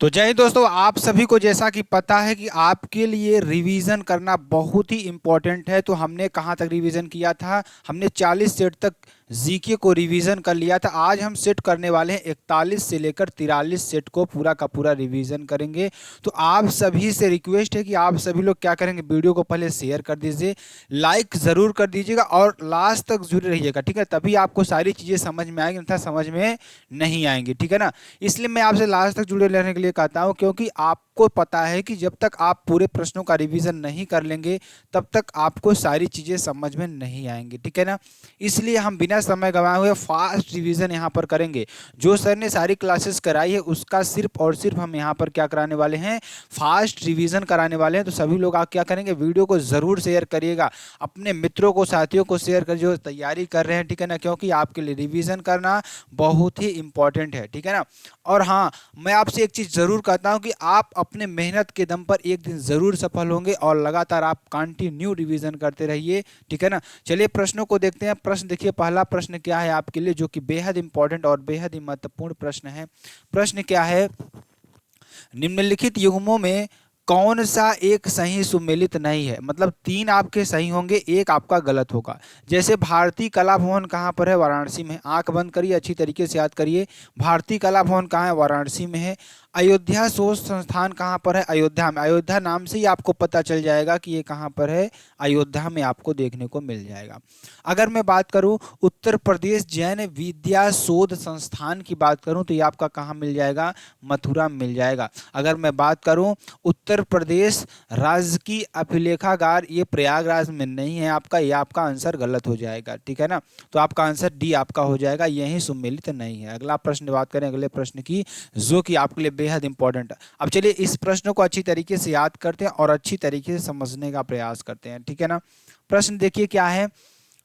तो जय हिंद दोस्तों, आप सभी को जैसा कि पता है कि आपके लिए रिवीजन करना बहुत ही इम्पोर्टेंट है। तो हमने कहाँ तक रिवीजन किया था? हमने 40 सेट तक जीके को रिवीजन कर लिया था। आज हम सेट करने वाले हैं 41 से लेकर 43 सेट को पूरा का पूरा रिवीजन करेंगे। तो आप सभी से रिक्वेस्ट है कि आप सभी लोग क्या करेंगे, वीडियो को पहले शेयर कर दीजिए, लाइक ज़रूर कर दीजिएगा और लास्ट तक जुड़े रहिएगा, ठीक है? तभी आपको सारी चीज़ें समझ में आएंगी, अन्यथा समझ में नहीं आएंगी, ठीक है ना? इसलिए मैं आपसे लास्ट तक जुड़े रहने के लिए कहता हूं, क्योंकि आपको पता है कि जब तक आप पूरे प्रश्नों का रिवीजन नहीं कर लेंगे तब तक आपको सारी चीजें समझ में नहीं आएंगी, ठीक है ना? इसलिए हम बिना समय गंवाए हुए फास्ट रिवीजन यहाँ पर करेंगे। जो सर ने सारी क्लासेस कराई है उसका सिर्फ और सिर्फ हम यहाँ पर क्या कराने वाले हैं, फास्ट रिवीजन कराने वाले हैं। तो सभी लोग आप क्या करेंगे, वीडियो को जरूर शेयर करिएगा, अपने मित्रों को साथियों को शेयर कर जो तैयारी कर रहे हैं, ठीक है ना? क्योंकि आपके लिए रिवीजन करना बहुत ही इंपॉर्टेंट है, ठीक है ना? और हाँ, मैं आपसे एक चीज जरूर कहता हूं कि आप अपने मेहनत के दम पर एक दिन जरूर सफल होंगे और लगातार आप कंटिन्यू रिवीजन करते रहिए, ठीक है ना? चलिए प्रश्नों को देखते हैं। प्रश्न देखिए, पहला प्रश्न क्या है आपके लिए, जो कि बेहद इंपॉर्टेंट और बेहद ही महत्वपूर्ण प्रश्न है। प्रश्न क्या है, निम्नलिखित युग्मों में कौन सा एक सही सुमेलित नहीं है? मतलब तीन आपके सही होंगे, एक आपका गलत होगा। जैसे भारतीय कला भवन कहाँ पर है? वाराणसी में। आंख बंद करिए, अच्छी तरीके से याद करिए। भारतीय कला भवन कहाँ है? वाराणसी में है। अयोध्या शोध संस्थान कहाँ पर है? अयोध्या में। अयोध्या नाम से ही आपको पता चल जाएगा कि ये कहाँ पर है, अयोध्या में आपको देखने को मिल जाएगा। अगर मैं बात करूं उत्तर प्रदेश जैन विद्या शोध संस्थान की बात करूं तो ये आपका कहाँ मिल जाएगा? मथुरा में मिल जाएगा। अगर मैं बात करूं उत्तर प्रदेश राजकीय अभिलेखागार, ये प्रयागराज में नहीं है आपका, ये आपका आंसर गलत हो जाएगा, ठीक है ना? तो आपका आंसर डी आपका हो जाएगा, यही सुमेलित नहीं है। अगला प्रश्न बात करें अगले प्रश्न की, जो कि आपके लिए बेहद इंपॉर्टेंट है। अब चलिए इस प्रश्न को अच्छी तरीके से याद करते हैं और अच्छी तरीके से समझने का प्रयास करते हैं, ठीक है ना? प्रश्न देखिए क्या है,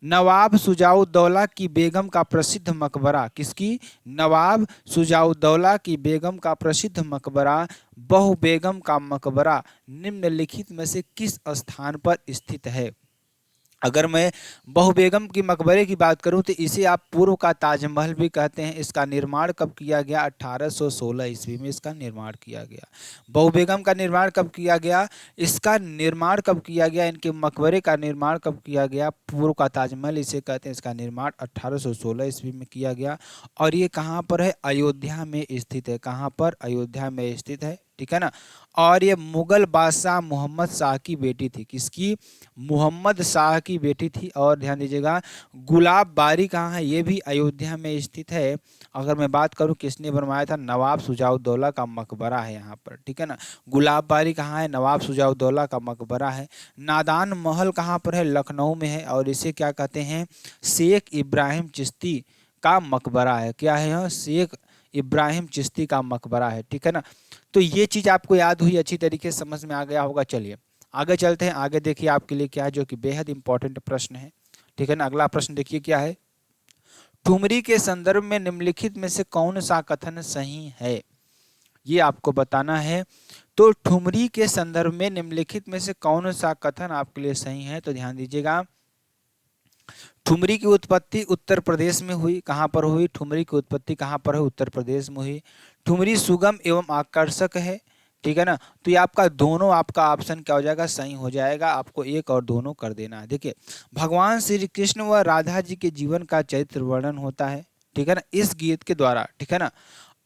नवाब सुजाउद्दौला की बेगम का प्रसिद्ध मकबरा किसकी? नवाब सुजाउद्दौला की बेगम का प्रसिद्ध मकबरा बहु बेगम का मकबरा निम्नलिखित में से किस स्थान पर स्थित है? अगर मैं बहु बेगम की मकबरे की बात करूं तो इसे आप पूर्व का ताजमहल भी कहते हैं। इसका निर्माण कब किया गया? 1816 ईस्वी में इसका निर्माण किया गया। बहु बेगम का निर्माण कब किया गया? इसका निर्माण कब किया गया, इनके मकबरे का निर्माण कब किया गया? पूर्व का ताजमहल इसे कहते हैं, इसका निर्माण 1816 ईस्वी में किया गया। और ये कहाँ पर है? अयोध्या में स्थित है। कहाँ पर? अयोध्या में स्थित है, ठीक है ना? और ये मुगल बादशाह मोहम्मद शाह की बेटी थी। किसकी? मोहम्मद शाह की बेटी थी। और ध्यान दीजिएगा, गुलाब बारी कहाँ है? ये भी अयोध्या में स्थित है। अगर मैं बात करूं किसने बनवाया था, नवाब सुजाउद्दौला का मकबरा है यहाँ पर, ठीक है ना? गुलाब बारी कहाँ है? नवाब सुजाउद्दौला का मकबरा है। नादान महल कहाँ पर है? लखनऊ में है। और इसे क्या कहते हैं? शेख इब्राहिम चिश्ती का मकबरा है। क्या है यह? शेख इब्राहिम चिश्ती का मकबरा है, ठीक है ना? तो ये चीज आपको याद हुई, अच्छी तरीके से समझ में आ गया होगा। चलिए आगे चलते हैं। आगे देखिए आपके लिए क्या है, जो कि बेहद इंपॉर्टेंट प्रश्न है, ठीक है ना? अगला प्रश्न देखिए क्या है, ठुमरी के संदर्भ में निम्नलिखित में से कौन सा कथन सही है? ये आपको बताना है। तो ठुमरी के संदर्भ में निम्नलिखित में से कौन सा कथन आपके लिए सही है? तो ध्यान दीजिएगा, ठुमरी की उत्पत्ति उत्तर प्रदेश में हुई। कहाँ पर हुई? ठुमरी की उत्पत्ति कहाँ पर है? उत्तर प्रदेश में हुई। ठुमरी सुगम एवं आकर्षक है, ठीक है ना? तो ये आपका दोनों, आपका ऑप्शन क्या हो जाएगा? सही हो जाएगा। आपको एक और दोनों कर देना है। देखिए, भगवान श्री कृष्ण व राधा जी के जीवन का चरित्र वर्णन होता है, ठीक है ना, इस गीत के द्वारा, ठीक है ना?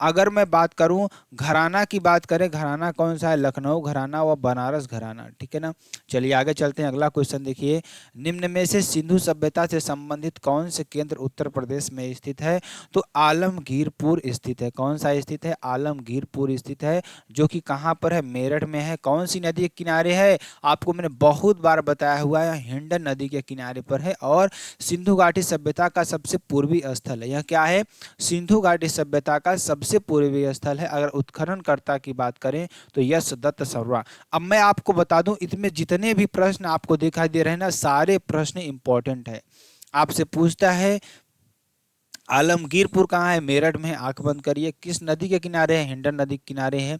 अगर मैं बात करूं घराना की बात करें, घराना कौन सा है? लखनऊ घराना व बनारस घराना, ठीक है ना? चलिए आगे चलते हैं। अगला क्वेश्चन देखिए, निम्न में से सिंधु सभ्यता से संबंधित कौन से केंद्र उत्तर प्रदेश में स्थित है? तो आलमगीरपुर स्थित है। कौन सा स्थित है? आलमगीरपुर स्थित है, जो कि कहाँ पर है? मेरठ में है। कौन सी नदी के किनारे है? आपको मैंने बहुत बार बताया हुआ है, हिंडन नदी के किनारे पर है। और सिंधु घाटी सभ्यता का सबसे पूर्वी स्थल है। यह क्या है? सिंधु घाटी सभ्यता का सबसे पूर्वी स्थल है। अगर उत्खननकर्ता की बात करें तो यश दत्त सर्मा। अब मैं आपको बता दूं, इसमें जितने भी प्रश्न आपको दिखाई दे रहे हैं ना, सारे प्रश्न इंपॉर्टेंट है। आपसे पूछता है आलमगीरपुर कहाँ है? मेरठ में। आंख बंद करिए। किस नदी के किनारे है? हिंडन नदी के किनारे है।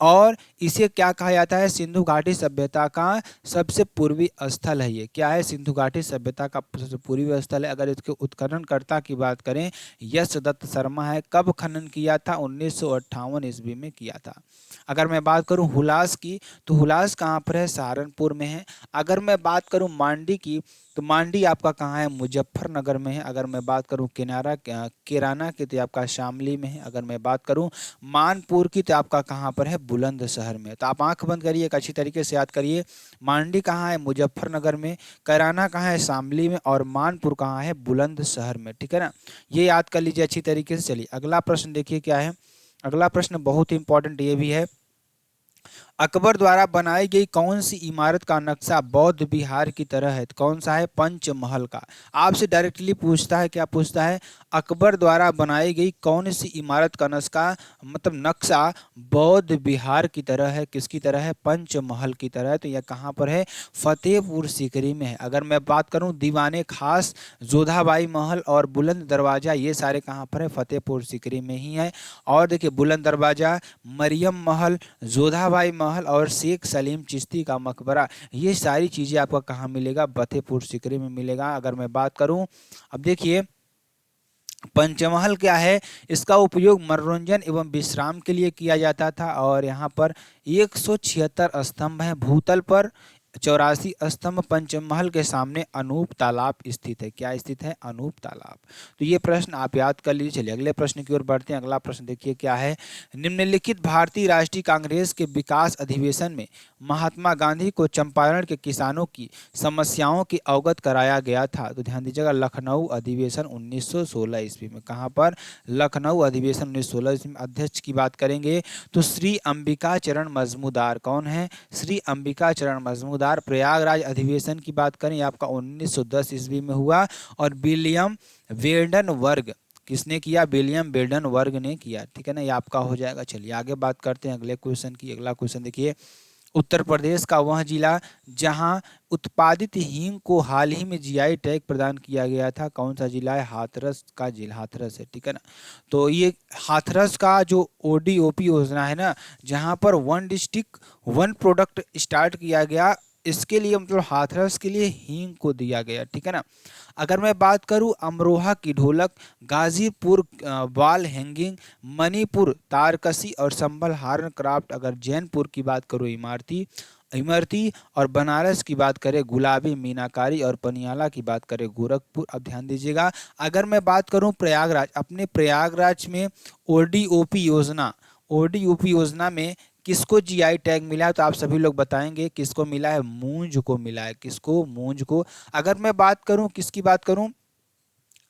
और इसे क्या कहा जाता है, सिंधु घाटी सभ्यता का सबसे पूर्वी स्थल है। ये क्या है, सिंधु घाटी सभ्यता का सबसे पूर्वी स्थल है। अगर इसके उत्खननकर्ता की बात करें, यश दत्त शर्मा है। कब खनन किया था, 1958 ईस्वी में किया था। अगर मैं बात करूं हुलास की, तो हुलास कहाँ पर है, सहारनपुर में है। अगर मैं बात करूं मांडी की, तो मांडी आपका कहाँ है, मुजफ्फरनगर में है। अगर मैं बात करूं केराना की, तो आपका शामली में है। अगर मैं बात करूं मानपुर की, तो आपका कहाँ पर है, बुलंदशहर में। तो आप आंख बंद करिए, एक अच्छी तरीके से याद करिए। मांडी कहाँ है, मुजफ्फरनगर में। कैराना कहाँ है, शामली में। और मानपुर कहाँ है, बुलंदशहर में। ठीक है ना, ये याद कर लीजिए अच्छी तरीके से। चलिए अगला प्रश्न देखिए क्या है। अगला प्रश्न बहुत ही इंपॉर्टेंट ये भी है। अकबर द्वारा बनाई गई कौन सी इमारत का नक्शा बौद्ध विहार की तरह है, तो कौन सा है, पंचमहल का। आपसे डायरेक्टली पूछता है, क्या पूछता है, अकबर द्वारा बनाई गई कौन सी इमारत का नक्शा बौद्ध विहार की तरह है, किसकी तरह है, पंचमहल की तरह है। तो यह कहाँ पर है, फतेहपुर सीकरी में है। अगर मैं बात करूं दीवाने खास, जोधाबाई महल और बुलंद दरवाजा, ये सारे कहाँ पर है, फतेहपुर सीकरी में ही है। और देखिए बुलंद दरवाजा, मरियम महल, जोधाबाई महल और शेख सलीम चिश्ती का मकबरा, ये सारी चीज़ें आपको कहाँ मिलेगा, फतेहपुर सीकरी में मिलेगा। अगर मैं बात करूं, अब देखिए पंचमहल क्या है, इसका उपयोग मनोरंजन एवं विश्राम के लिए किया जाता था। और यहाँ पर 176 स्तंभ हैं भूतल पर, 84 स्तंभ। पंचमहल के सामने अनूप तालाब स्थित है। क्या स्थित है, अनूप तालाब। तो ये प्रश्न आप याद कर लीजिए। चलिए अगले प्रश्न की ओर बढ़ते हैं। अगला प्रश्न देखिए क्या है। निम्नलिखित भारतीय राष्ट्रीय कांग्रेस के विकास अधिवेशन में महात्मा गांधी को चंपारण के किसानों की समस्याओं की अवगत कराया गया था। तो ध्यान दीजिएगा, लखनऊ अधिवेशन 1916 ईस्वी में। कहाँ पर, लखनऊ अधिवेशन 1916 ईस्वी में। अध्यक्ष की बात करेंगे तो श्री अंबिका चरण मजमूदार। कौन है, श्री अंबिका चरण मजमूदार। प्रयागराज अधिवेशन की बात करें, आपका 1910 ईस्वी में हुआ। और विलियम वेंडन वर्ग, किसने किया, विलियम बेल्डन वर्ग ने किया। ठीक है ना, ये आपका हो जाएगा। चलिए आगे बात करते हैं अगले क्वेश्चन की। अगला क्वेश्चन देखिए, उत्तर प्रदेश का वह जिला जहां उत्पादित हींग को हाल ही में जीआई टैग प्रदान किया गया था, कौन सा जिला है, हाथरस का जिला, हाथरस है। ठीक है ना, तो ये हाथरस का जो ओडीओपी योजना है ना, जहां पर one district one product start किया गया, इसके लिए मतलब हाथरस के लिए हींग को दिया गया। ठीक है ना, अगर मैं बात करूं अमरोहा की ढोलक, गाजीपुर वॉल हैंगिंग, मणिपुर तारकसी और संभल हार्न क्राफ्ट। अगर जैनपुर की बात करूं इमारती इमरती, और बनारस की बात करें गुलाबी मीनाकारी, और पनियाला की बात करें गोरखपुर। अब ध्यान दीजिएगा, अगर मैं बात करूं प्रयागराज, अपने प्रयागराज में ओडीओपी योजना में किसको जीआई टैग मिला है, तो आप सभी लोग बताएंगे किसको मिला है, मूंज को मिला है। किसको, मूंज को। अगर मैं बात करूं, किसकी बात करूं,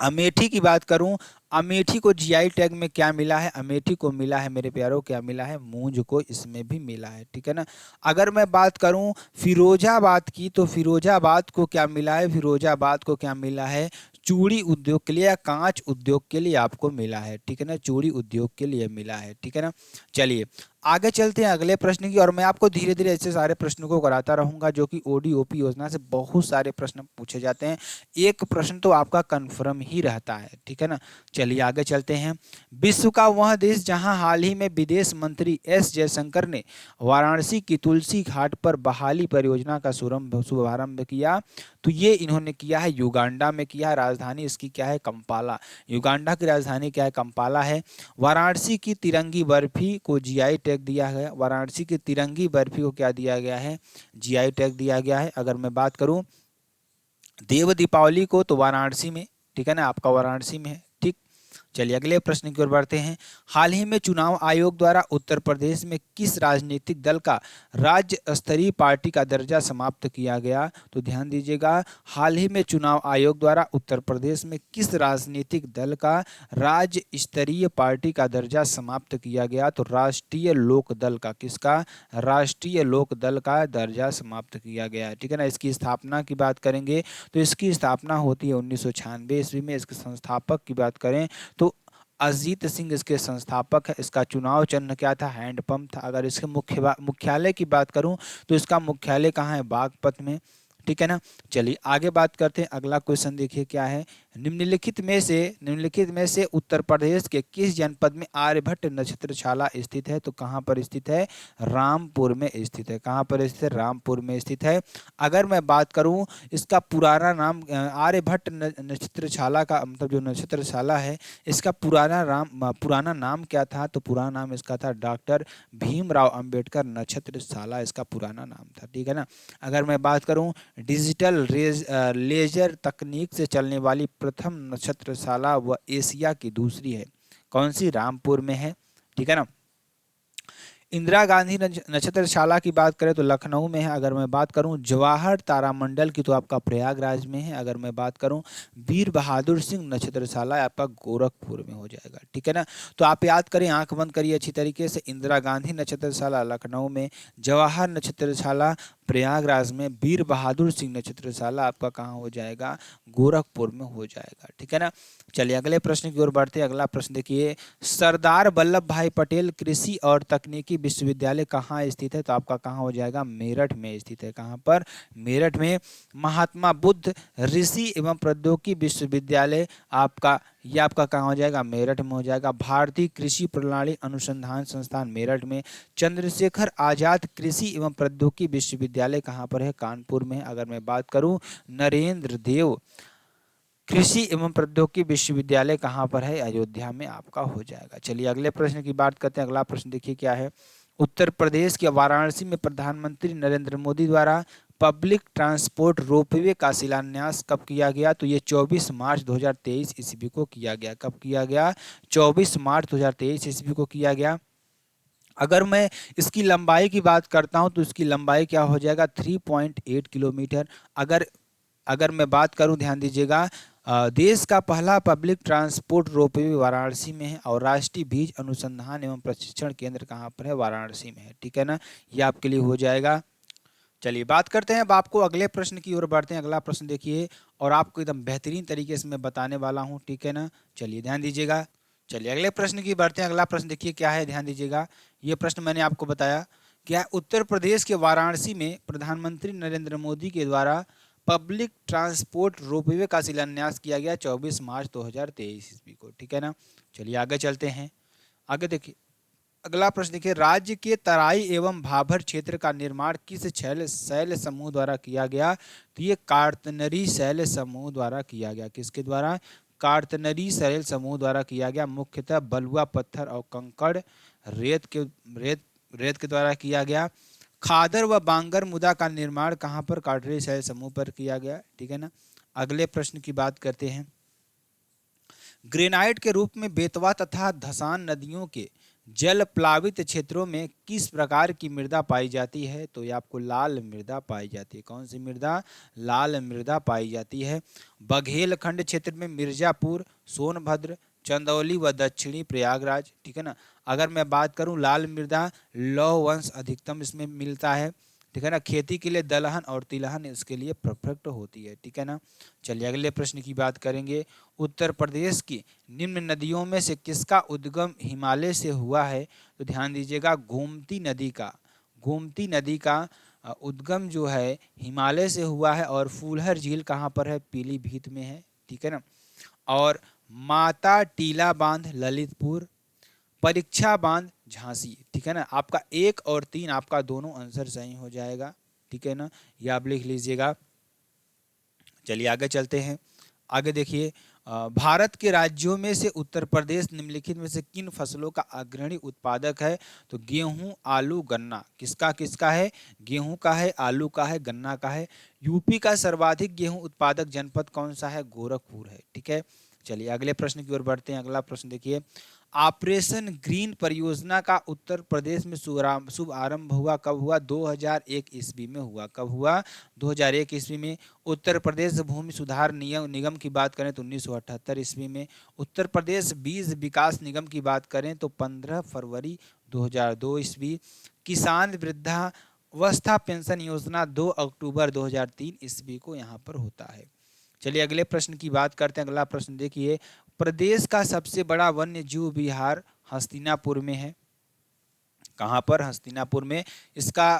अमेठी की बात करूं, अमेठी को जीआई टैग में क्या मिला है, अमेठी को मिला है मेरे प्यारों, क्या मिला है, मूंज को इसमें भी मिला है। ठीक है ना, अगर मैं बात करूं फिरोजाबाद की, तो फिरोजाबाद को क्या मिला है, फिरोजाबाद को क्या मिला है, चूड़ी उद्योग के लिए या कांच उद्योग के लिए आपको मिला है। ठीक है ना, चूड़ी उद्योग के लिए मिला है। ठीक है ना, चलिए आगे चलते हैं अगले प्रश्न की। और मैं आपको धीरे धीरे ऐसे सारे प्रश्नों को कराता रहूंगा जो कि ओडीओपी योजना से बहुत सारे प्रश्न पूछे जाते हैं। एक प्रश्न तो आपका कन्फर्म ही रहता है। ठीक है ना, चलिए आगे चलते हैं। विश्व का वह देश जहां हाल ही में विदेश मंत्री एस जयशंकर ने वाराणसी की तुलसी घाट पर बहाली परियोजना का शुभारंभ किया, तो ये इन्होंने किया है युगांडा में किया है। राजधानी इसकी क्या है, कंपाला। युगांडा की राजधानी क्या है, कंपाला है। वाराणसी की तिरंगी बर्फी को जीआई टैग दिया गया। वाराणसी की तिरंगी बर्फी को क्या दिया गया है, जीआई टैग दिया गया है। अगर मैं बात करूं देव दीपावली को, तो वाराणसी में, ठीक है ना, आपका वाराणसी में है। ठीक, चलिए अगले प्रश्न की ओर बढ़ते हैं। हाल ही में चुनाव आयोग द्वारा उत्तर प्रदेश में किस राजनीतिक दल का राज्य स्तरीय पार्टी का दर्जा समाप्त किया गया, तो ध्यान दीजिएगा, हाल ही में चुनाव आयोग द्वारा उत्तर प्रदेश में किस राजनीतिक दल का राज्य स्तरीय पार्टी का दर्जा समाप्त किया गया, तो राष्ट्रीय लोक दल का, किसका, राष्ट्रीय लोक दल का दर्जा समाप्त किया गया है। ठीक है ना, इसकी स्थापना की बात करेंगे तो इसकी स्थापना होती है 1996 ईस्वी में। इसके संस्थापक की बात करें तो अजीत सिंह इसके संस्थापक है। इसका चुनाव चिन्ह क्या था, हैंडपंप था। अगर इसके मुख्यालय की बात करूं तो इसका मुख्यालय कहाँ है, बागपत में। ठीक है ना। चलिए आगे बात करते हैं। अगला क्वेश्चन देखिए क्या है, निम्नलिखित में से उत्तर प्रदेश के किस जनपद में आर्यभट्ट नक्षत्रशाला स्थित है? तो कहाँ पर स्थित है? रामपुर में स्थित है। कहाँ पर स्थित है? रामपुर में स्थित है। अगर मैं बात करूं इसका पुराना नाम, आर्यभट्ट नक्षत्रशाला का मतलब जो नक्षत्रशाला है इसका पुराना नाम क्या था? तो पुराना नाम इसका था डॉक्टर भीमराव अंबेडकर नक्षत्रशाला, इसका पुराना नाम था। ठीक है ना। अगर मैं बात करूं डिजिटल लेजर तकनीक से चलने वाली प्रथम नक्षत्रशाला व एशिया की दूसरी है, कौन सी? रामपुर में है। ठीक है ना। इंदिरा गांधी नक्षत्रशाला की बात करें तो लखनऊ में है। अगर मैं बात करूं जवाहर तारामंडल की तो आपका प्रयागराज में है। अगर मैं बात करूं वीर बहादुर सिंह नक्षत्रशाला आपका गोरखपुर में हो जाएगा। ठीक है ना। तो आप याद करें, आंख बंद करिए अच्छी तरीके से, इंदिरा गांधी नक्षत्रशाला लखनऊ में, जवाहर नक्षत्रशाला प्रयागराज में, वीर बहादुर सिंह नक्षत्रशाला आपका कहाँ हो जाएगा? गोरखपुर में हो जाएगा। ठीक है ना। चलिए अगले प्रश्न की ओर बढ़ते हैं। अगला प्रश्न देखिए, सरदार वल्लभ भाई पटेल कृषि और तकनीकी विश्वविद्यालय कहाँ स्थित है? तो आपका कहाँ हो जाएगा? मेरठ में स्थित है। कहाँ पर? मेरठ में। महात्मा बुद्ध ऋषि एवं प्रौद्योगिकी विश्वविद्यालय आपका, ये आपका कहाँ हो जाएगा? मेरठ में हो जाएगा। भारतीय कृषि प्रणाली अनुसंधान संस्थान मेरठ में। चंद्रशेखर आजाद कृषि एवं प्रौद्योगिकी विश्वविद्यालय कहाँ पर है? कानपुर में। अगर मैं बात करूँ नरेंद्र देव कृषि एवं प्रौद्योगिकी विश्वविद्यालय कहाँ पर है? अयोध्या में आपका हो जाएगा। चलिए अगले प्रश्न की बात करते हैं। अगला प्रश्न देखिए क्या है, उत्तर प्रदेश के वाराणसी में प्रधानमंत्री नरेंद्र मोदी द्वारा पब्लिक ट्रांसपोर्ट रोपवे का शिलान्यास कब किया गया? तो ये 24 मार्च 2023 ईस्वी को किया गया। कब किया गया? 24 मार्च 2023 ईस्वी को किया गया। अगर मैं इसकी लंबाई की बात करता हूं तो इसकी लंबाई क्या हो जाएगा? 3.8 किलोमीटर। अगर अगर मैं बात करूं, ध्यान दीजिएगा, देश का पहला पब्लिक ट्रांसपोर्ट रोपवे वाराणसी में है और राष्ट्रीय बीज अनुसंधान एवं प्रशिक्षण केंद्र कहाँ पर है? वाराणसी में है। ठीक है ना। ये आपके लिए हो जाएगा। चलिए बात करते हैं, अब आपको अगले प्रश्न की ओर बढ़ते हैं। अगला प्रश्न देखिए और आपको एकदम बेहतरीन तरीके से मैं बताने वाला हूँ। ठीक है ना। चलिए ध्यान दीजिएगा। चलिए अगले प्रश्न की बढ़ते हैं। अगला प्रश्न देखिए क्या है, ध्यान दीजिएगा। ये प्रश्न मैंने आपको बताया क्या, उत्तर प्रदेश के वाराणसी में प्रधानमंत्री नरेंद्र मोदी के द्वारा पब्लिक ट्रांसपोर्ट रोपवे का शिलान्यास किया गया 24 मार्च 2023 ईस्वी को। ठीक है ना। चलिए आगे चलते हैं। आगे देखिए अगला प्रश्न देखिए, राज्य के तराई एवं भाभर क्षेत्र का निर्माण किस शैल समूह द्वारा किया गया? तो ये कार्तनरी शैल समूह द्वारा किया गया। किसके द्वारा? कार्तनरी शैल समूह द्वारा किया गया। मुख्यतः बलुआ पत्थर और कंकड़ रेत के द्वारा किया गया। खादर व बांगर मुदा का निर्माण कहाँ पर? कार्तनरी शैल समूह पर किया गया। ठीक है ना। अगले प्रश्न की बात करते हैं। ग्रेनाइट के रूप में बेतवा तथा धसान नदियों के जल प्लावित क्षेत्रों में किस प्रकार की मृदा पाई जाती है? तो ये आपको लाल मृदा पाई जाती है। कौन सी मृदा? लाल मृदा पाई जाती है। बघेलखंड क्षेत्र में मिर्जापुर, सोनभद्र, चंदौली व दक्षिणी प्रयागराज। ठीक है ना। अगर मैं बात करूं लाल मृदा, लौह वंश अधिकतम इसमें मिलता है। ठीक है ना। खेती के लिए दलहन और तिलहन इसके लिए परफेक्ट होती है। ठीक है ना। चलिए अगले प्रश्न की बात करेंगे। उत्तर प्रदेश की निम्न नदियों में से किसका उद्गम हिमालय से हुआ है? तो ध्यान दीजिएगा, गोमती नदी का उद्गम जो है हिमालय से हुआ है। और फूलहर झील कहाँ पर है? पीलीभीत में है। ठीक है ना। और माता टीला बांध ललितपुर, परीक्षा बांध झांसी। ठीक है ना। आपका 1 और 3 आपका दोनों आंसर सही हो जाएगा। ठीक है ना। ये आप लिख लीजिएगा। चलिए आगे चलते हैं। आगे देखिए, भारत के राज्यों में से उत्तर प्रदेश निम्नलिखित में से किन फसलों का अग्रणी उत्पादक है? तो गेहूं, आलू, गन्ना। किसका किसका है? गेहूं का है, आलू का है, गन्ना का है। यूपी का सर्वाधिक गेहूं उत्पादक जनपद कौन सा है? गोरखपुर है। ठीक है। चलिए अगले प्रश्न की ओर बढ़ते हैं। अगला प्रश्न देखिए, ऑपरेशन ग्रीन परियोजना का उत्तर प्रदेश में शुभ आरंभ हुआ कब हुआ? 2001 ईस्वी में हुआ। कब हुआ? 2001 ईस्वी में। उत्तर प्रदेश भूमि सुधार निगम की बात करें तो 1978 ईस्वी में। उत्तर प्रदेश बीज विकास निगम की बात करें तो 15 फरवरी 2002 ईस्वी। किसान वृद्धावस्था पेंशन योजना 2 अक्टूबर 2003 ईस्वी को यहाँ पर होता है। चलिए अगले प्रश्न की बात करते हैं। अगला प्रश्न देखिए, प्रदेश का सबसे बड़ा वन्य जीव विहार हस्तिनापुर में है। कहाँ पर? हस्तिनापुर में। इसका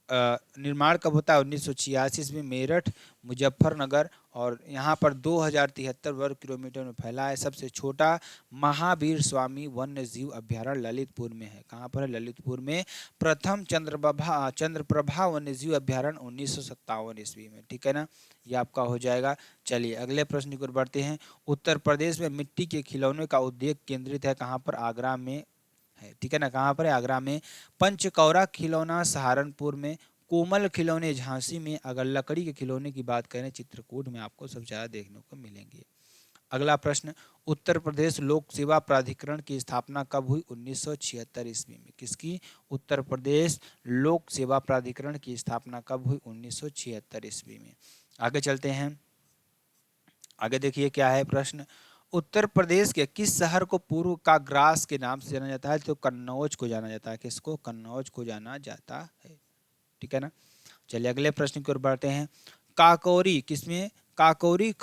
निर्माण कब होता है? 1986 ईस्वी में मेरठ, मुजफ्फरनगर, और यहाँ पर 2073 वर्ग किलोमीटर में फैला है। सबसे छोटा महावीर स्वामी वन्य जीव अभ्यारण्य ललितपुर में है। कहाँ पर है? ललितपुर में। प्रथम चंद्रप्रभा वन्य जीव अभ्यारण्य 1957 ईस्वी में। ठीक है ना, ये आपका हो जाएगा। चलिए अगले प्रश्न की ओर बढ़ते हैं। उत्तर प्रदेश में मिट्टी के खिलौने का उद्योग केंद्रित है कहाँ पर? आगरा में है। ठीक है ना, कहाँ पर है? आगरा में। पंचकौरा खिलौना सहारनपुर में, कोमल खिलौने झांसी में। अगर लकड़ी के खिलौने की बात करें चित्रकूट में आपको सबसे ज्यादा देखने को मिलेंगे। अगला प्रश्न, उत्तर प्रदेश लोक सेवा प्राधिकरण की स्थापना कब हुई? 1976 ईस्वी में। किसकी? उत्तर प्रदेश लोक सेवा प्राधिकरण की स्थापना कब हुई? 1976 ईस्वी में। आगे चलते हैं। आगे देखिए क्या है प्रश्न। उत्तर प्रदेश के किस शहर को पूर्व का ग्रास के नाम से जाना जाता है? तो कन्नौज को जाना जाता है। किसको? कन्नौज को जाना जाता है। ठीक है ना। चलिए अगले प्रश्न की ओर बढ़ते हैं। काकोरी किसमें? काकोरी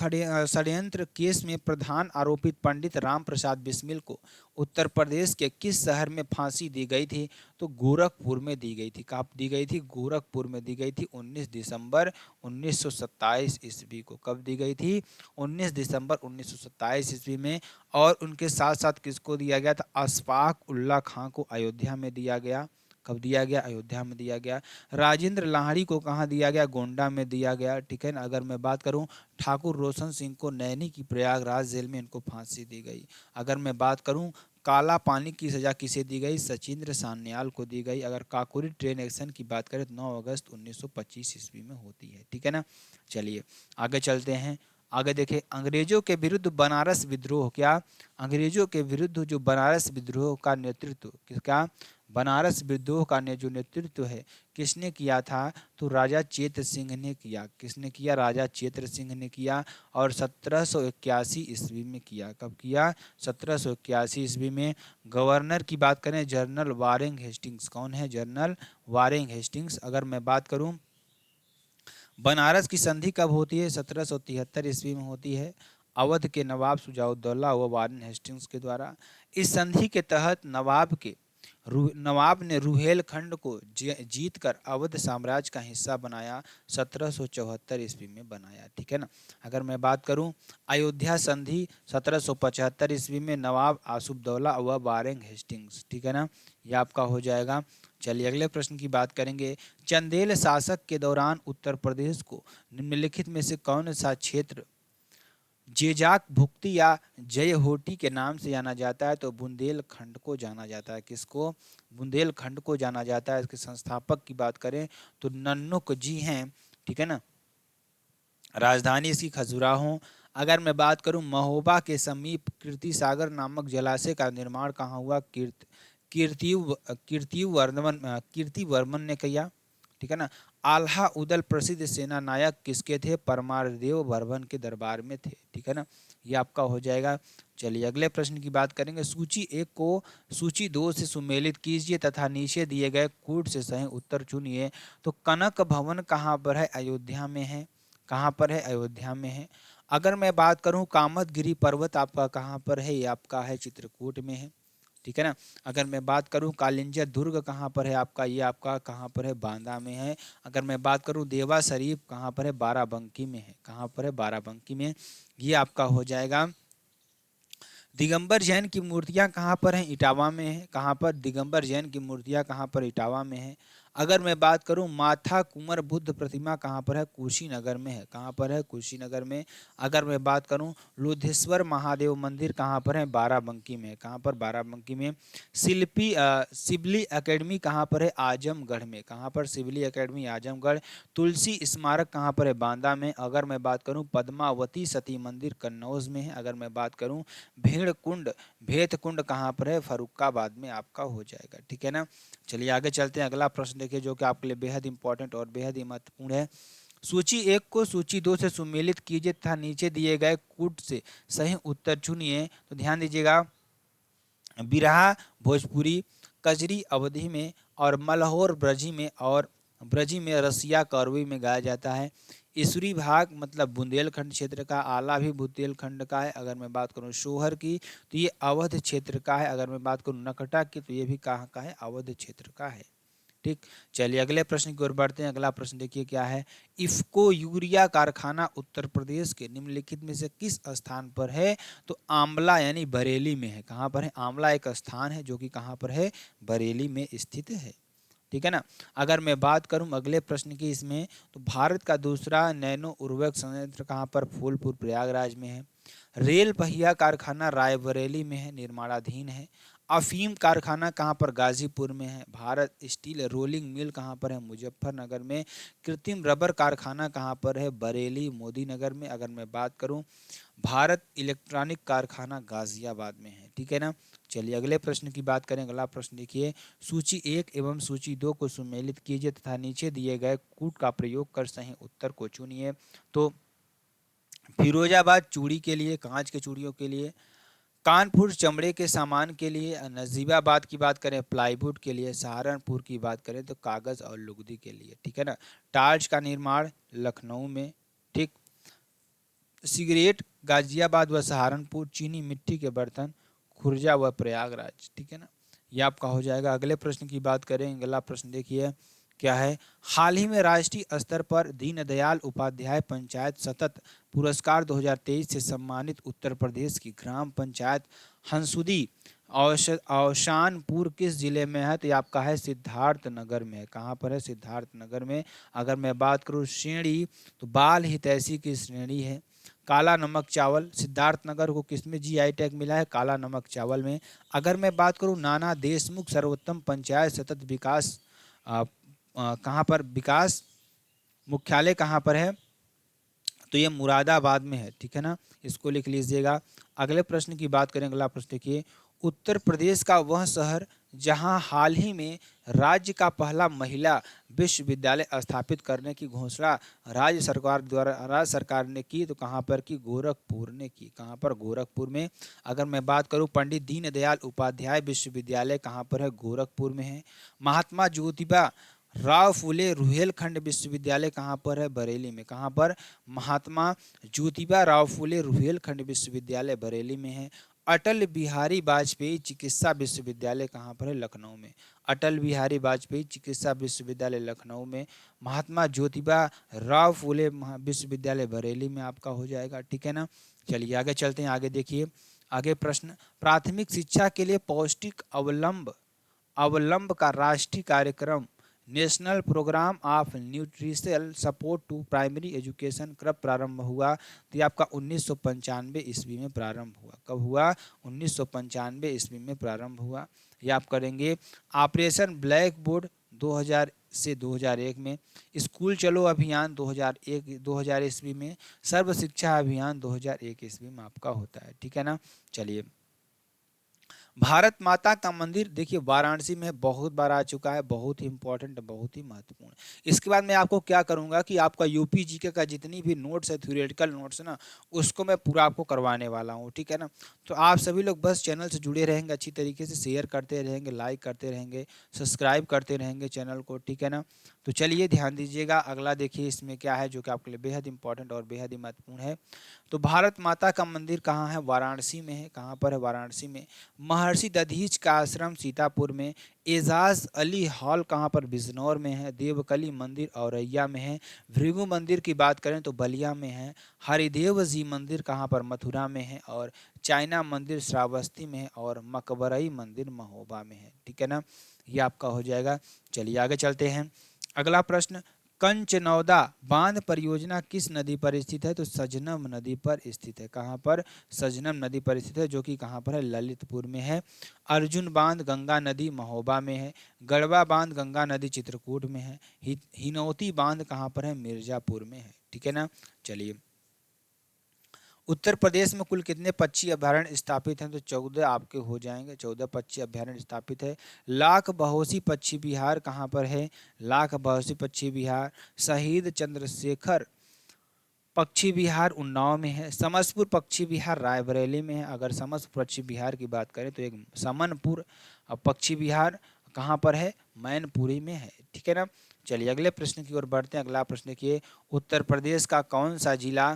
षड्यंत्र केस में प्रधान आरोपित पंडित राम प्रसाद बिस्मिल को उत्तर प्रदेश के किस शहर में फांसी दी गई थी? तो गोरखपुर में दी गई थी। कहाँ दी गई थी? गोरखपुर में दी गई थी 19 दिसंबर 1927 ईस्वी को। कब दी गई थी? 19 दिसंबर 1927 ईस्वी में। और उनके साथ साथ किसको दिया गया था? अशफाक उल्ला खां को अयोध्या में दिया गया। कब दिया गया? अयोध्या में दिया गया। राजेंद्र लाहिड़ी को कहाँ दिया गया? गोंडा में दिया गया। ठीक है ना। अगर मैं बात करूं ठाकुर रोशन सिंह को नैनी की प्रयागराज जेल में इनको फांसी दी गई। अगर मैं बात करूं काला पानी की सजा किसे दी गई? सचिंद्र सान्याल को दी गई। अगर काकोरी ट्रेन एक्शन की बात करें तो 9 अगस्त 1925 ईस्वी में होती है। ठीक है ना। चलिए आगे चलते हैं। आगे देखें, अंग्रेजों के विरुद्ध बनारस विद्रोह। क्या? अंग्रेजों के विरुद्ध जो बनारस विद्रोह का नेतृत्व किसका? बनारस विद्रोह का जो नेतृत्व है किसने किया था? तो राजा चेत्र सिंह ने किया। किसने किया? राजा चेत्र सिंह ने किया। और 1781 ईस्वी में किया। कब किया? 1781 ईस्वी में। गवर्नर की बात करें जनरल वारेंग हेस्टिंग्स। कौन है? General Warren Hastings. अगर मैं बात करूं बनारस की संधि कब होती है? 1773 ईस्वी में होती है। अवध के नवाब शुजाउद्दौला व वारेन हेस्टिंग्स के द्वारा। इस संधि के तहत नवाब ने रुहेलखंड को जीतकर अवध साम्राज्य का हिस्सा बनाया। 1774 ईस्वी में बनाया। ठीक है ना। अगर मैं बात करूं अयोध्या संधि 1775 ईस्वी में नवाब आसुफदौला व वारेंग हेस्टिंग्स। ठीक है ना, यह आपका हो जाएगा। चलिए अगले प्रश्न की बात करेंगे। चंदेल शासक के दौरान उत्तर प्रदेश को निम्नलिखित में से कौन सा क्षेत्र जेजाक भुक्ति या जयहोटी के नाम से जाना जाता है? तो बुंदेलखंड को जाना जाता है। किसको? बुंदेलखंड को जाना जाता है। इसके संस्थापक की बात करें तो नन्नुक जी हैं। ठीक है ना। राजधानी इसकी खजुराहो। अगर मैं बात करूं महोबा के समीप कीर्ति सागर नामक जलाशय का निर्माण कहाँ हुआ? कीर्तिवर्मन ने किया। ठीक है ना। आल्हा उदल प्रसिद्ध सेना नायक किसके थे? परमारदेव वर्मन के दरबार में थे। ठीक है ना, ये आपका हो जाएगा। चलिए अगले प्रश्न की बात करेंगे। सूची 1 को सूची 2 से सुमेलित कीजिए तथा नीचे दिए गए कूट से सही उत्तर चुनिए। तो कनक भवन कहाँ पर है? अयोध्या में है। कहाँ पर है? अयोध्या में है। अगर मैं बात करूं कामतगिरी पर्वत आपका कहाँ पर है? ये आपका है चित्रकूट में है। ठीक है ना। अगर मैं बात करूं कालिंजा दुर्ग कहाँ पर है आपका? ये आपका कहाँ पर है? बांदा में है। अगर मैं बात करूं देवा शरीफ कहाँ पर है? बाराबंकी में है। कहाँ पर है? बाराबंकी में। ये आपका हो जाएगा। दिगंबर जैन की मूर्तियां कहाँ पर हैं? इटावा में है। कहाँ पर? दिगंबर जैन की मूर्तियां कहाँ पर? इटावा में है। अगर मैं बात करूं माथा कुंवर बुद्ध प्रतिमा कहाँ पर है? कुशीनगर में है। कहाँ पर है? कुशीनगर में। अगर मैं बात करूं लोधेश्वर महादेव मंदिर कहाँ पर है? बाराबंकी में है। कहाँ पर? बाराबंकी में। सिबली एकेडमी कहाँ पर है? आजमगढ़ में। कहाँ पर? Sibley academy Azamgarh. तुलसी स्मारक कहाँ पर है? बांदा में। अगर मैं बात करूं पद्मावती सती मंदिर कन्नौज में है। अगर मैं बात करूं भेत कुंड कहाँ पर है? फरुखाबाद में आपका हो जाएगा। ठीक है ना। चलिए आगे चलते हैं। अगला प्रश्न देखिए जो कि आपके लिए बेहद इंपॉर्टेंट और बेहद ही महत्वपूर्ण है। सूची 1 को सूची 2 से सुमेलित कीजिए तथा नीचे दिए गए कूट से सही उत्तर चुनिए। तो ध्यान दीजिएगा, बिरहा भोजपुरी, कजरी अवधी में, और मलहोर ब्रजी में रसिया करवी में गाया जाता है। ईसुरी भाग मतलब बुंदेलखंड क्षेत्र का, आला भी बुंदेलखंड का है। अगर मैं बात करूं शोहर की तो ये अवध क्षेत्र का है। अगर मैं बात करूं नकटा की तो ये भी कहाँ का है? अवध क्षेत्र का है। ठीक, चलिए अगले प्रश्न की ओर बढ़ते हैं। अगला प्रश्न देखिए क्या है, इफ्को यूरिया कारखाना उत्तर प्रदेश के निम्नलिखित में से किस स्थान पर है? तो आंवला यानी बरेली में है। कहाँ पर है? आंवला एक स्थान है जो कि कहाँ पर है? बरेली में स्थित है। ठीक है ना। अगर मैं बात करूं अगले प्रश्न की इसमें, तो भारत का दूसरा नैनो उर्वरक संयंत्र कहाँ पर? फूलपुर प्रयागराज में है। रेल पहिया कारखाना रायबरेली में है, निर्माणाधीन है। अफीम कारखाना कहाँ पर? गाजीपुर में है। भारत स्टील रोलिंग मिल कहाँ पर है? मुजफ्फरनगर में। कृत्रिम रबर कारखाना कहाँ पर है? बरेली मोदी नगर में। अगर मैं बात करूं भारत इलेक्ट्रॉनिक कारखाना गाजियाबाद में है। ठीक है ना। चलिए अगले प्रश्न की बात करें। अगला प्रश्न देखिए, सूची 1 एवं सूची 2 को सुमेलित कीजिए तथा नीचे दिए गए कूट का प्रयोग कर सही उत्तर को चुनिए। तो फिरोजाबाद चूड़ी के लिए, कांच के चूड़ियों के लिए। कानपुर चमड़े के सामान के लिए। नजीबाबाद की बात करें प्लाईवुड के लिए। सहारनपुर की बात करें तो कागज और लुगदी के लिए। ठीक है ना। टार्च का निर्माण लखनऊ में। ठीक, सिगरेट गाजियाबाद व सहारनपुर। चीनी मिट्टी के बर्तन खुर्जा व प्रयागराज। ठीक है ना, ये आपका हो जाएगा। अगले प्रश्न की बात करें। अगला प्रश्न देखिए क्या है, हाल ही में राष्ट्रीय स्तर पर दीनदयाल उपाध्याय पंचायत सतत पुरस्कार 2023 से सम्मानित उत्तर प्रदेश की ग्राम पंचायत हंसुदी औशानपुर किस जिले में है? तो ये आपका है सिद्धार्थ नगर में है। कहाँ पर है? सिद्धार्थ नगर में। अगर मैं बात करूँ श्रेणी, तो बाल हितैषी की श्रेणी है। काला नमक चावल सिद्धार्थनगर को किसमें जीआई टैग मिला है? काला नमक चावल में। अगर मैं बात करूं नाना देशमुख सर्वोत्तम पंचायत सतत विकास कहाँ पर विकास मुख्यालय कहाँ पर है? तो ये मुरादाबाद में है। ठीक है ना, इसको लिख लीजिएगा। अगले प्रश्न की बात करें। अगला प्रश्न देखिए, उत्तर प्रदेश का वह शहर जहां हाल ही में राज्य का पहला महिला विश्वविद्यालय स्थापित करने की घोषणा राज्य सरकार ने की, तो कहां पर की? गोरखपुर ने की। कहां पर? गोरखपुर में। अगर मैं बात करूं पंडित दीनदयाल उपाध्याय विश्वविद्यालय कहां पर है? गोरखपुर में है। महात्मा ज्योतिबा राव फुले रुहेलखंड विश्वविद्यालय कहाँ पर है? बरेली में। कहाँ पर? महात्मा ज्योतिबा राव फुले रुहेलखंड विश्वविद्यालय बरेली में है। अटल बिहारी वाजपेयी चिकित्सा विश्वविद्यालय कहाँ पर है? लखनऊ में। अटल बिहारी वाजपेयी चिकित्सा विश्वविद्यालय लखनऊ में। महात्मा ज्योतिबा राव फुले विश्वविद्यालय बरेली में आपका हो जाएगा। ठीक है ना। चलिए आगे चलते हैं। आगे देखिए, आगे प्रश्न, प्राथमिक शिक्षा के लिए पौष्टिक अवलंब का राष्ट्रीय कार्यक्रम national programme of nutritional support to primary education कब प्रारंभ हुआ? तो ये आपका 1995 ईस्वी में प्रारंभ हुआ। कब हुआ? 1995 ईस्वी में प्रारंभ हुआ। ये आप करेंगे। ऑपरेशन ब्लैक बोर्ड 2000 से 2001 में। स्कूल चलो अभियान 2000 ईस्वी में। सर्व शिक्षा अभियान 2001 ईस्वी में आपका होता है। ठीक है ना। चलिए, भारत माता का मंदिर देखिए वाराणसी में बहुत बार आ चुका है, बहुत ही इंपॉर्टेंट, बहुत ही महत्वपूर्ण। इसके बाद मैं आपको क्या करूंगा कि आपका यूपी जीके का जितनी भी नोट्स है, थ्योरेटिकल नोट्स है ना, उसको मैं पूरा आपको करवाने वाला हूँ। ठीक है ना। तो आप सभी लोग बस चैनल से जुड़े रहेंगे, अच्छी तरीके से शेयर करते रहेंगे, लाइक करते रहेंगे, सब्सक्राइब करते रहेंगे चैनल को। ठीक है ना। तो चलिए ध्यान दीजिएगा। अगला देखिए इसमें क्या है जो कि आपके लिए बेहद इंपॉर्टेंट और बेहद ही महत्वपूर्ण है। तो भारत माता का मंदिर कहाँ है? वाराणसी में है। कहाँ पर है? वाराणसी में। महर्षि दधीच का आश्रम सीतापुर में। एजाज अली हॉल कहाँ पर? बिजनौर में है। देवकली मंदिर औरैया में है। भृगु मंदिर की बात करें तो बलिया में है। हरिदेव जी मंदिर कहाँ पर? मथुरा में है। और चाइना मंदिर श्रावस्ती में है। और मकबरई मंदिर महोबा में है। ठीक है ना, ये आपका हो जाएगा। चलिए आगे चलते हैं। अगला प्रश्न, कंचनौदा बांध परियोजना किस नदी पर स्थित है? तो सजनम नदी पर स्थित है। कहाँ पर? सजनम नदी पर स्थित है, जो कि कहाँ पर है? ललितपुर में है। अर्जुन बांध गंगा नदी महोबा में है। गढ़वा बांध गंगा नदी चित्रकूट में है। हिनौती बांध कहाँ पर है? मिर्जापुर में है। ठीक है ना। चलिए, उत्तर प्रदेश में कुल कितने पक्षी अभयारण्य स्थापित हैं? तो 14 आपके हो जाएंगे। 14 पक्षी अभयारण्य स्थापित है। लाख बहोसी पक्षी विहार कहाँ पर है? लाख बहोसी पक्षी विहार शहीद चंद्रशेखर पक्षी विहार उन्नाव में है। समसपुर पक्षी विहार रायबरेली में है। अगर समसपुर पक्षी विहार की बात करें तो एक समनपुर पक्षी विहार कहाँ पर है? मैनपुरी में है। ठीक है ना। चलिए अगले प्रश्न की ओर बढ़ते हैं। अगला प्रश्न देखिए, उत्तर प्रदेश का कौन सा जिला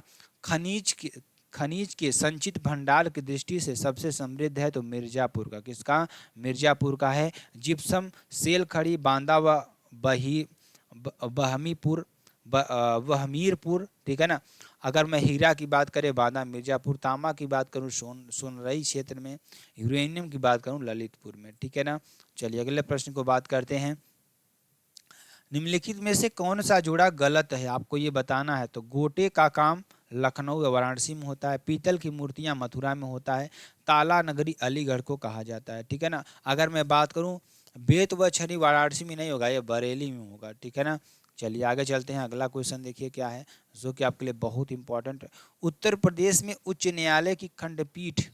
खनिज के संचित भंडार की दृष्टि से सबसे समृद्ध है? तो मिर्जापुर का। किसका? मिर्जापुर का है। जिप्सम सेल खड़ी बांदा व बहमीपुर, वहमीरपुर, ठीक है ना। अगर मैं हीरा की बात करें बांदा मिर्जापुर, तांबा की बात करूं सोनरई क्षेत्र में, यूरेनियम की बात करूं ललितपुर में, ठीक है ना। चलिए अगले प्रश्न को बात करते हैं। निम्नलिखित में से कौन सा जोड़ा गलत है, आपको ये बताना है। तो गोटे का काम लखनऊ या वाराणसी में होता है, पीतल की मूर्तियां मथुरा में होता है, ताला नगरी अलीगढ़ को कहा जाता है, ठीक है ना। अगर मैं बात करूं बेत व छरी वाराणसी में नहीं होगा, ये बरेली में होगा, ठीक है ना। चलिए आगे चलते हैं। अगला क्वेश्चन देखिए क्या है, जो कि आपके लिए बहुत इंपॉर्टेंट है। उत्तर प्रदेश में उच्च न्यायालय की खंडपीठ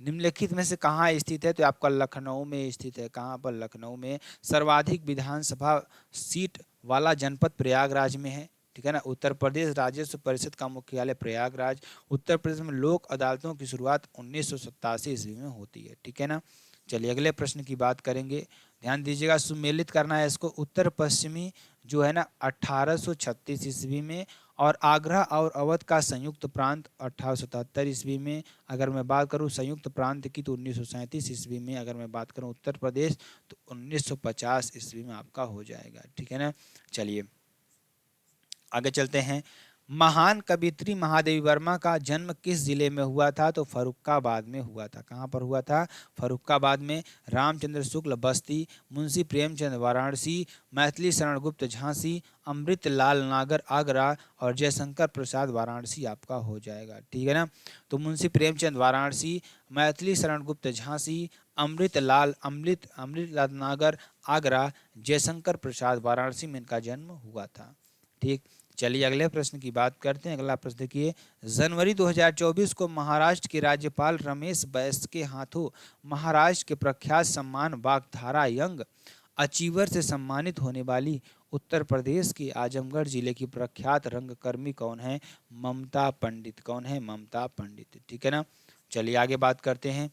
निम्नलिखित में से कहाँ स्थित है, तो आपका लखनऊ में स्थित है। कहाँ पर, लखनऊ में। सर्वाधिक विधानसभा सीट वाला जनपद प्रयागराज में है, ठीक है ना। उत्तर प्रदेश राजस्व परिषद का मुख्यालय प्रयागराज। उत्तर प्रदेश में लोक अदालतों की शुरुआत 1987 ईस्वी में होती है, ठीक है ना। चलिए अगले प्रश्न की बात करेंगे, ध्यान दीजिएगा, सुमेलित करना है इसको। उत्तर पश्चिमी जो है ना 1836 ईस्वी में, और आगरा और अवध का संयुक्त प्रांत 1877 ईस्वी में। अगर मैं बात करूं संयुक्त प्रांत की तो 1937 ईस्वी में। अगर मैं बात करूं उत्तर प्रदेश तो 1950 ईस्वी में आपका हो जाएगा, ठीक है ना। चलिए आगे चलते हैं। महान कवियत्री महादेवी वर्मा का जन्म किस जिले में हुआ था, तो फर्रुखाबाद में हुआ था। कहाँ पर हुआ था, फर्रुखाबाद में। रामचंद्र शुक्ल बस्ती, मुंशी प्रेमचंद वाराणसी, मैथिली शरण गुप्त झांसी, अमृत लाल नागर आगरा, और जयशंकर प्रसाद वाराणसी आपका हो जाएगा, ठीक है ना। तो मुंशी प्रेमचंद वाराणसी, मैथिली शरण गुप्त झांसी, अमृत लाल नागर आगरा, जयशंकर प्रसाद वाराणसी में इनका जन्म हुआ था, ठीक। चलिए अगले प्रश्न की बात करते हैं। अगला प्रश्न देखिए, जनवरी 2024 को महाराष्ट्र के राज्यपाल रमेश बैस के हाथों महाराष्ट्र के प्रख्यात सम्मान वाग्धारा यंग अचीवर से सम्मानित होने वाली उत्तर प्रदेश के आजमगढ़ जिले की प्रख्यात रंगकर्मी कौन है, ममता पंडित। कौन है, ममता पंडित, ठीक है ना। चलिए आगे बात करते हैं।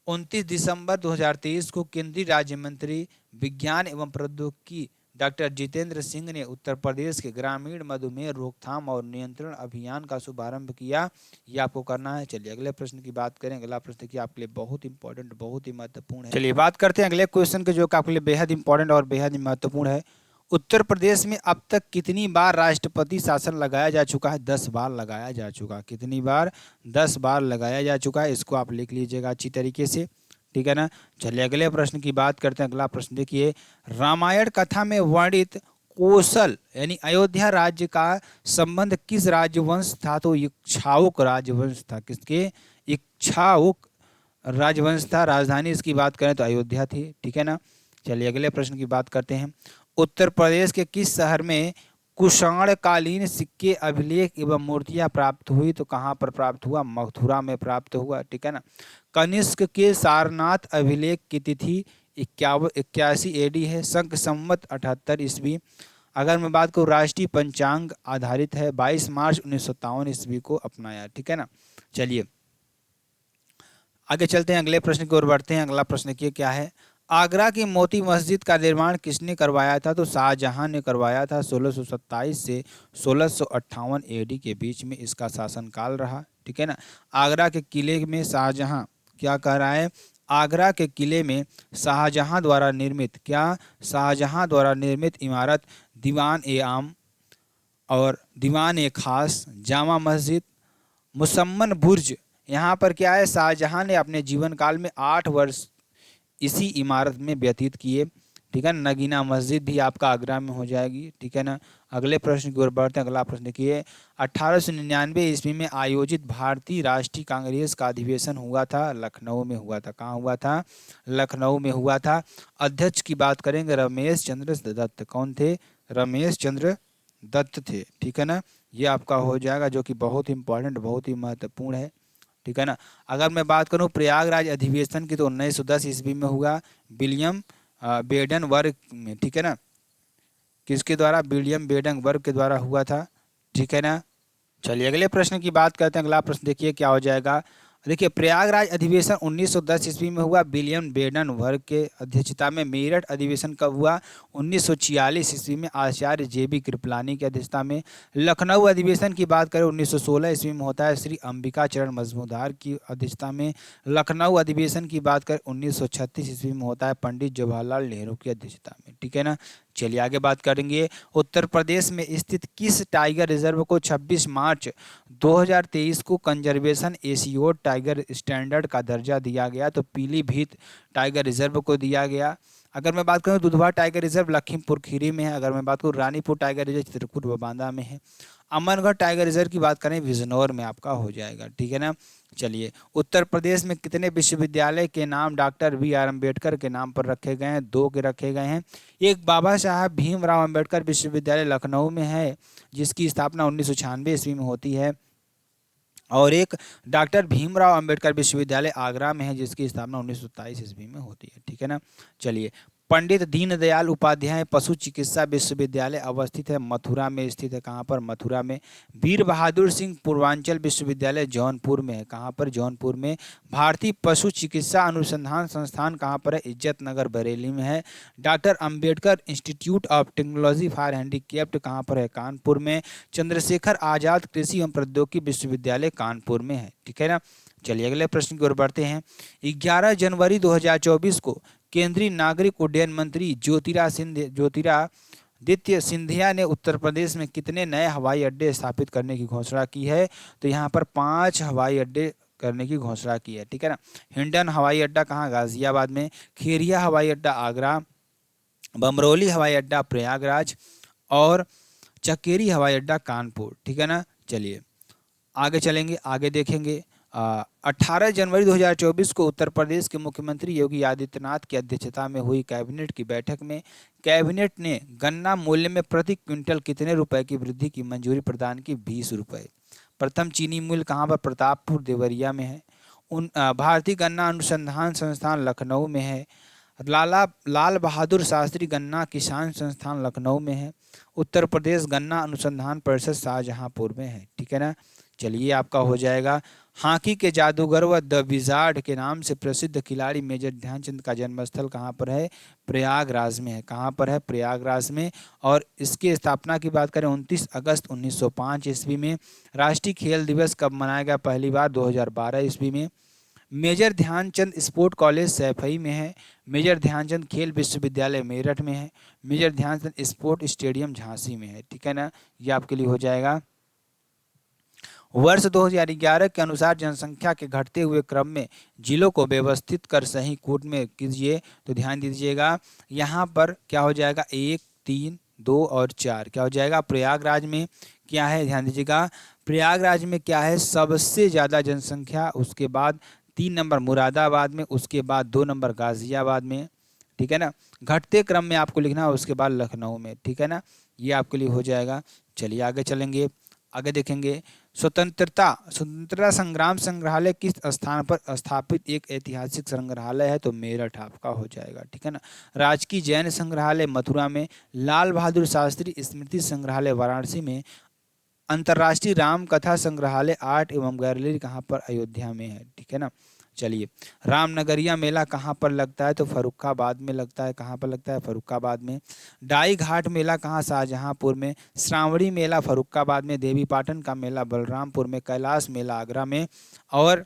29 दिसंबर 2023 को केंद्रीय राज्य मंत्री विज्ञान एवं प्रौद्योगिकी डॉक्टर जितेंद्र सिंह ने उत्तर प्रदेश के ग्रामीण मधुमेह रोकथाम और नियंत्रण अभियान का शुभारंभ किया। ये आपको करना है। चलिए अगले प्रश्न की बात करें। अगला प्रश्न देखिए आपके लिए बहुत इंपॉर्टेंट, बहुत ही महत्वपूर्ण है। चलिए बात करते हैं अगले क्वेश्चन के, जो कि आपके लिए बेहद इंपॉर्टेंट और बेहद ही महत्वपूर्ण है। उत्तर प्रदेश में अब तक कितनी बार राष्ट्रपति शासन लगाया जा चुका है, 10 बार लगाया जा चुका है। कितनी बार, 10 बार लगाया जा चुका है। इसको आप लिख लीजिएगा अच्छी तरीके से, ठीक है ना। चलिए अगले प्रश्न की बात करते हैं। अगला प्रश्न देखिए, रामायण कथा में वर्णित कोसल यानी अयोध्या राज्य का संबंध किस राजवंश था, तो इक्ष्वाकुक राजवंश था। किसके, इक्ष्वाकुक राजवंश था। राजधानी इसकी बात करें तो अयोध्या थी, ठीक है ना। चलिए अगले प्रश्न की बात करते हैं। उत्तर प्रदेश के किस शहर में कुषाण कालीन सिक्के अभिलेख एवं मूर्तियां प्राप्त हुई, तो कहाँ पर प्राप्त हुआ, मथुरा में प्राप्त हुआ, ठीक है ना। कनिष्क के सारनाथ अभिलेख की तिथि 81 एडी है। शंख संवत 78 ईस्वी। अगर मैं बात करूँ राष्ट्रीय पंचांग आधारित है, 22 मार्च 1957 ईस्वी को अपनाया, ठीक है ना। चलिए आगे चलते हैं, अगले प्रश्न की ओर बढ़ते हैं। अगला प्रश्न क्या है, आगरा की मोती मस्जिद का निर्माण किसने करवाया था, तो शाहजहां ने करवाया था। 1627 से 1658 एडी के बीच में इसका शासनकाल रहा, ठीक है ना। आगरा के किले में शाहजहां क्या कह रहा है, आगरा के किले में शाहजहां द्वारा निर्मित, क्या, शाहजहां द्वारा निर्मित इमारत दीवान ए आम और दीवान ए खास, जामा मस्जिद, मुसम्मन बुर्ज, यहाँ पर क्या है, शाहजहां ने अपने जीवन काल में 8 वर्ष इसी इमारत में व्यतीत किए, ठीक है। नगीना मस्जिद भी आपका आगरा में हो जाएगी, ठीक है ना। अगले प्रश्न की ओर बढ़ते हैं। अगला प्रश्न देखिए, 1899 ईस्वी में आयोजित भारतीय राष्ट्रीय कांग्रेस का अधिवेशन हुआ था, लखनऊ में हुआ था। कहाँ हुआ था, लखनऊ में हुआ था। अध्यक्ष की बात करेंगे रमेश चंद्र दत्त। कौन थे, रमेश चंद्र दत्त थे, ठीक है ना। ये आपका हो जाएगा, जो कि बहुत इंपॉर्टेंट, बहुत ही महत्वपूर्ण है, ठीक है ना। अगर मैं बात करूं प्रयागराज अधिवेशन की तो 1910 ईस्वी में हुआ, विलियम बेडन वर्ग में, ठीक है ना। किसके द्वारा, विलियम बेडन वर्ग के द्वारा हुआ था, ठीक है ना। चलिए अगले प्रश्न की बात करते हैं। अगला प्रश्न देखिए क्या हो जाएगा, देखिए, प्रयागराज अधिवेशन 1910 ईस्वी में हुआ, विलियम बेडन वर्ग के अध्यक्षता में। मेरठ अधिवेशन कब हुआ? 1946 ईस्वी में, आचार्य जेबी कृपलानी की अध्यक्षता में। लखनऊ अधिवेशन की बात करें 1916 ईस्वी में होता है, श्री अंबिका चरण मजूमदार की अध्यक्षता में। लखनऊ अधिवेशन की बात करें 1936 ईस्वी में होता है, पंडित जवाहरलाल नेहरू की अध्यक्षता में। ठीक है ना। चलिए आगे बात करेंगे। उत्तर प्रदेश में स्थित किस टाइगर रिजर्व को 26 मार्च 2023 को कंजर्वेशन एशियोड टाइगर स्टैंडर्ड का दर्जा दिया गया? तो पीलीभीत टाइगर रिजर्व को दिया गया। अगर मैं बात करूं दुधवा टाइगर रिजर्व लखीमपुर खीरी में है। अगर मैं बात करूं रानीपुर टाइगर रिजर्व चित्रकूट व बांदा में है। अमरगढ़ टाइगर रिजर्व की बात करें बिजनौर में आपका हो जाएगा। ठीक है ना। चलिए, उत्तर प्रदेश में कितने विश्वविद्यालय के नाम डॉक्टर बी आर अम्बेडकर के नाम पर रखे गए हैं? 2 के रखे गए हैं। एक बाबा साहब भीमराव अम्बेडकर विश्वविद्यालय लखनऊ में है, जिसकी स्थापना 1996 ईस्वी में होती है। और एक डॉक्टर भीमराव अंबेडकर विश्वविद्यालय आगरा में है, जिसकी स्थापना 1927 ईस्वी में होती है। ठीक है ना। चलिए, पंडित दीनदयाल उपाध्याय पशु चिकित्सा विश्वविद्यालय अवस्थित है मथुरा में स्थित है। कहाँ पर? मथुरा में। वीर बहादुर सिंह पूर्वांचल विश्वविद्यालय जौनपुर में है। कहाँ पर? जौनपुर में। भारतीय पशु चिकित्सा अनुसंधान संस्थान कहाँ पर है? इज्जत नगर बरेली में है। Doctor Ambedkar institute of technology for handicapped कहाँ पर है? कानपुर में। चंद्रशेखर आजाद कृषि एवं प्रौद्योगिकी विश्वविद्यालय कानपुर में है। ठीक है ना। चलिए अगले प्रश्न की ओर बढ़ते हैं। 11 जनवरी 2024 को केंद्रीय नागरिक उड्डयन मंत्री ज्योतिरादित्य सिंधिया ने उत्तर प्रदेश में कितने नए हवाई अड्डे स्थापित करने की घोषणा की है? तो यहाँ पर 5 हवाई अड्डे करने की घोषणा की है। ठीक है ना। हिंडन हवाई अड्डा कहाँ? गाजियाबाद में। खेरिया हवाई अड्डा आगरा, बमरौली हवाई अड्डा प्रयागराज और चकेरी हवाई अड्डा कानपुर। ठीक है ना। चलिए आगे चलेंगे, आगे देखेंगे। 18 जनवरी 2024 को उत्तर प्रदेश के मुख्यमंत्री योगी आदित्यनाथ की अध्यक्षता में हुई कैबिनेट की बैठक में कैबिनेट ने गन्ना मूल्य में प्रति क्विंटल कितने रुपए की वृद्धि की मंजूरी प्रदान की? 20 रुपये। प्रथम चीनी मिल कहाँ पर? प्रतापपुर देवरिया में है। भारतीय गन्ना अनुसंधान संस्थान लखनऊ में है। लाल बहादुर शास्त्री गन्ना किसान संस्थान लखनऊ में है। उत्तर प्रदेश गन्ना अनुसंधान परिषद शाहजहांपुर में है। ठीक है ना। चलिए आपका हो जाएगा। हॉकी के जादूगर व द विजार्ड के नाम से प्रसिद्ध खिलाड़ी मेजर ध्यानचंद का जन्मस्थल कहाँ पर है? प्रयागराज में है। कहाँ पर है? प्रयागराज में। और इसकी स्थापना की बात करें 29 अगस्त 1905 ईस्वी में। राष्ट्रीय खेल दिवस कब मनाया गया? पहली बार 2012 ईस्वी में। Major Dhyan Chand sport college Saifai में है। मेजर ध्यानचंद खेल विश्वविद्यालय मेरठ में है। Major Dhyan Chand sport stadium Jhansi में है। ठीक है ना। ये आपके लिए हो जाएगा। वर्ष 2011 के अनुसार जनसंख्या के घटते हुए क्रम में जिलों को व्यवस्थित कर सही कूट में कीजिए। तो ध्यान दीजिएगा, यहाँ पर क्या हो जाएगा? 1, 3, 2 और 4 क्या हो जाएगा? प्रयागराज में क्या है? ध्यान दीजिएगा, प्रयागराज में क्या है? सबसे ज़्यादा जनसंख्या। उसके बाद 3 नंबर मुरादाबाद में, उसके बाद 2 नंबर गाजियाबाद में। ठीक है ना। घटते क्रम में आपको लिखना है, उसके बाद लखनऊ में। ठीक है ना। ये आपके लिए हो जाएगा। चलिए आगे चलेंगे, आगे देखेंगे। स्वतंत्रता संग्राम संग्रहालय किस स्थान पर स्थापित एक ऐतिहासिक संग्रहालय है? तो मेरठ आपका हो जाएगा। ठीक है ना। राजकीय जैन संग्रहालय मथुरा में। लाल बहादुर शास्त्री स्मृति संग्रहालय वाराणसी में। अंतर्राष्ट्रीय राम कथा संग्रहालय आर्ट एवं गैलरी कहाँ पर? अयोध्या में है। ठीक है ना। चलिए, रामनगरिया मेला कहाँ पर लगता है? तो फर्रुखाबाद में लगता है। कहाँ पर लगता है? फर्रुखाबाद में। डाई घाट मेला कहाँ? शाहजहांपुर में। श्रावणी मेला फर्रुखाबाद में। देवीपाटन का मेला बलरामपुर में। कैलाश मेला आगरा में। और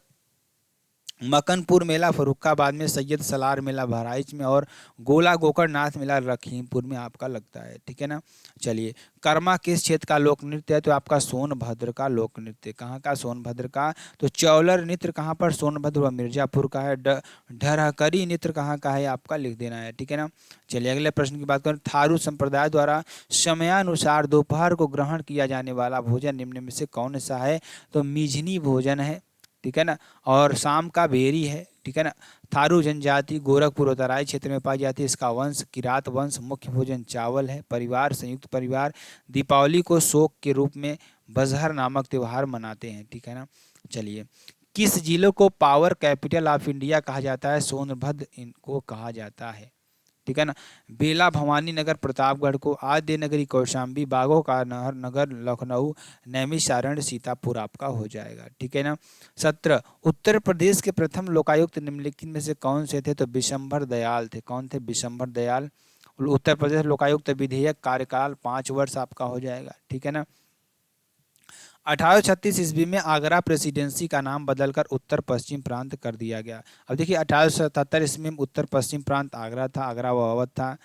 मकनपुर मेला फर्रुखाबाद में। सैयद सलार मेला बहराइच में। और गोला गोकर्णनाथ मेला लखीमपुर में आपका लगता है। ठीक है ना। चलिए, कर्मा किस क्षेत्र का लोक नृत्य है? तो आपका सोनभद्र का लोक नृत्य। कहाँ का? सोनभद्र का। तो चौलर नृत्य कहाँ पर? सोनभद्र व मिर्जापुर का है। ढरहकरी नृत्य कहाँ का है? आपका लिख देना है। ठीक है ना। चलिए अगले प्रश्न की बात करें। थारू संप्रदाय द्वारा समयानुसार दोपहर को ग्रहण किया जाने वाला भोजन निम्न में से कौन सा है? तो मिझनी भोजन है। ठीक है ना। और शाम का बेरी है। ठीक है ना। थारू जनजाति गोरखपुर और तराई क्षेत्र में पाई जाती है। इसका वंश किरात वंश। मुख्य भोजन चावल है। परिवार संयुक्त परिवार। दीपावली को शोक के रूप में बजहर नामक त्यौहार मनाते हैं। ठीक है ना। चलिए, किस जिले को पावर कैपिटल ऑफ इंडिया कहा जाता है? सोनभद्र इनको कहा जाता है। ठीक है ना। बेला भवानी नगर प्रतापगढ़ को, आद्य नगरी कौशाम्बी, बागों का नगर लखनऊ, नैमिषारण्य सीतापुर आपका हो जाएगा। ठीक है ना। 17 उत्तर प्रदेश के प्रथम लोकायुक्त निम्नलिखित में से कौन से थे? तो बिशंबर दयाल थे। कौन थे? बिशंबर दयाल। उत्तर प्रदेश लोकायुक्त विधेयक कार्यकाल 5 वर्ष आपका हो जाएगा। ठीक है ना। 1836 ईस्वी में आगरा प्रेसिडेंसी का नाम बदलकर उत्तर पश्चिम प्रांत कर दिया गया। अब देखिए 1877 ईस्वी में उत्तर पश्चिम प्रांत आगरा था, आगरा व अवध था।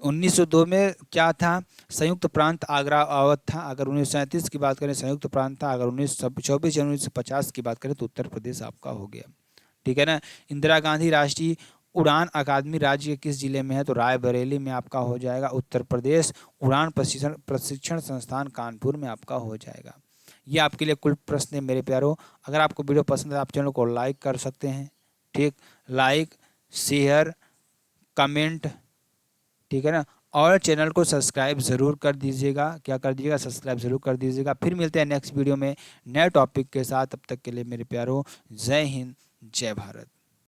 1902 में क्या था? संयुक्त प्रांत आगरा अवध था। अगर 1937 की बात करें संयुक्त प्रांत था। अगर 24 जनवरी 1950 की बात करें तो उत्तर प्रदेश आपका हो गया। ठीक है ना। इंदिरा गांधी राष्ट्रीय उड़ान अकादमी राज्य के किस जिले में है? तो रायबरेली में आपका हो जाएगा उत्तर प्रदेश। उड़ान प्रशिक्षण संस्थान कानपुर में आपका हो जाएगा। ये आपके लिए कुल प्रश्न है मेरे प्यारों। अगर आपको वीडियो पसंद है आप चैनल को लाइक कर सकते हैं। ठीक, लाइक, शेयर, कमेंट, ठीक है ना। और चैनल को सब्सक्राइब ज़रूर कर दीजिएगा। क्या कर दीजिएगा? सब्सक्राइब ज़रूर कर दीजिएगा। फिर मिलते हैं नेक्स्ट वीडियो में नए टॉपिक के साथ। तब तक के लिए मेरे प्यारों, जय हिंद, जय भारत।